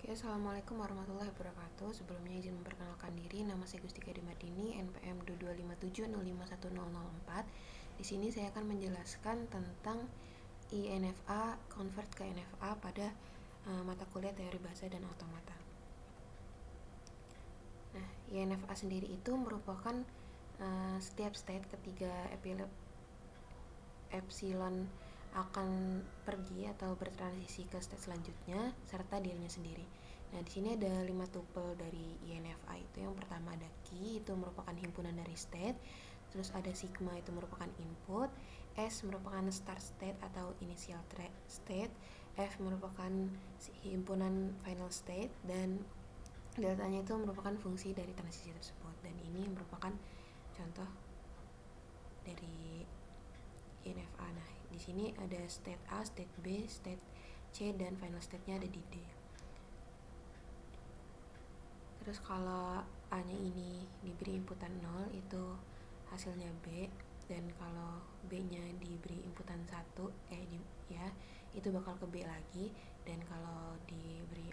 Oke, Assalamualaikum warahmatullahi wabarakatuh. Sebelumnya izin memperkenalkan diri, nama saya Gustika Dimardini, NPM 2257051004. Di sini saya akan menjelaskan tentang INFA convert ke NFA pada mata kuliah teori bahasa dan otomata. Nah, INFA sendiri itu merupakan setiap state ketiga epsilon akan pergi atau bertransisi ke state selanjutnya serta dirinya sendiri. Nah, di sini ada 5 tuple dari INFA itu. Yang pertama ada key, itu merupakan himpunan dari state. Terus ada sigma, itu merupakan input. S merupakan start state atau initial state. F merupakan himpunan final state, dan deltanya itu merupakan fungsi dari transisi tersebut. Dan ini merupakan contoh dari INFA. Nah, di sini ada state A, state B, state C, dan final state-nya ada di D. Terus kalau A-nya ini diberi inputan 0, itu hasilnya B, dan kalau B-nya diberi inputan 1, itu bakal ke B lagi, dan kalau diberi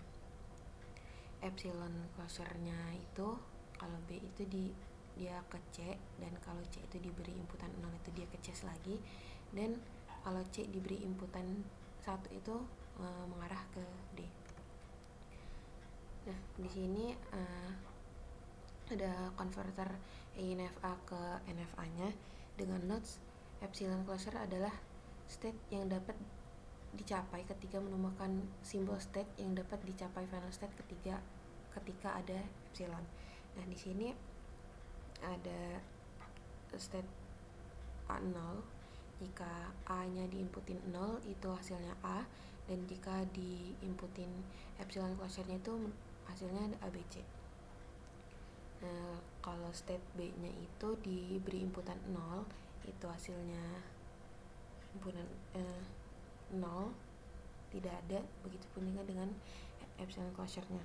epsilon closure-nya itu, kalau B itu dia ke C, dan kalau C itu diberi inputan 0 itu dia ke C lagi, dan kalau C diberi inputan 1 itu mengarah ke D. Nah, di sini ada converter INFA ke NFA-nya dengan notes. Epsilon closure adalah state yang dapat dicapai ketika menemukan simbol state yang dapat dicapai final state ketika ada epsilon. Nah, di sini ada state A0. Jika A-nya diinputin 0, itu hasilnya A, dan jika diinputin epsilon closure-nya itu hasilnya ada ABC. Nah, kalau state B-nya itu diberi inputan 0, itu hasilnya inputan 0, tidak ada. Begitupun juga dengan epsilon closure-nya.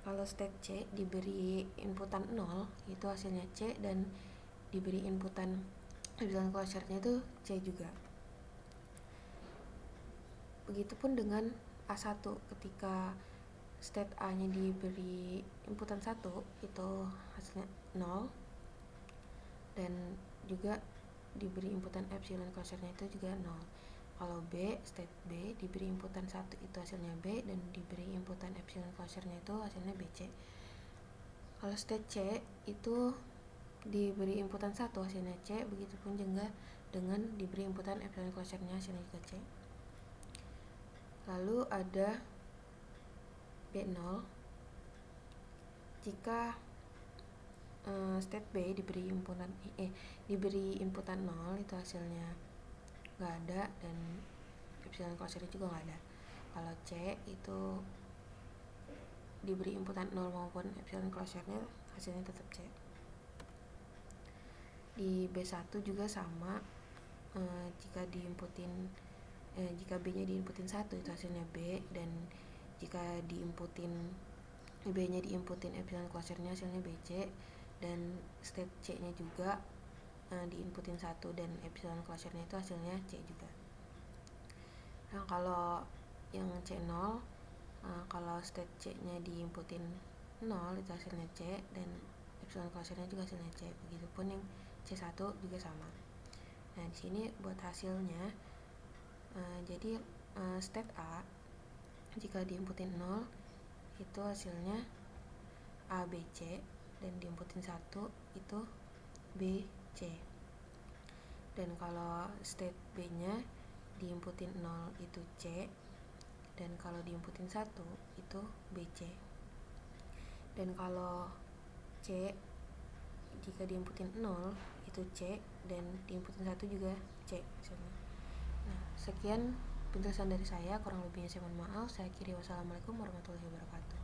Kalau state C diberi inputan 0, itu hasilnya C, dan diberi inputan epsilon closure-nya itu C juga. Begitupun dengan A1, ketika state A-nya diberi inputan 1, itu hasilnya 0, dan juga diberi inputan epsilon closure-nya itu juga 0. Kalau B, state B diberi inputan 1, itu hasilnya B, dan diberi inputan epsilon closure-nya itu hasilnya BC. Kalau state C itu diberi inputan 1, hasilnya C, begitupun juga dengan diberi inputan epsilon closure-nya, hasilnya juga C. Lalu ada B0. Jika state B diberi inputan 0, itu hasilnya nggak ada, dan epsilon closure-nya juga nggak ada. Kalau C itu diberi inputan 0 maupun epsilon closure-nya, hasilnya tetap C. Di B1 juga sama. Jika B-nya diinputin 1, itu hasilnya B, dan jika B-nya diinputin epsilon closure-nya, hasilnya BC, dan state C-nya juga diinputin 1 dan epsilon closure-nya itu hasilnya C juga. Nah, kalau yang C0, kalau state C-nya diinputin 0, itu hasilnya C, dan epsilon closure-nya juga hasilnya C. Begitupun yang C1 juga sama. Nah, di sini buat hasilnya, jadi state A jika diinputin 0, itu hasilnya ABC, dan diinputin 1 itu BC. Dan kalau state B-nya diinputin 0 itu C, dan kalau diinputin 1 itu BC. Dan kalau C jika diinputin 0 itu C, dan diinputin 1 juga C hasilnya. Nah, sekian penjelasan dari saya, kurang lebihnya saya mohon maaf. Saya akhiri, wassalamualaikum warahmatullahi wabarakatuh.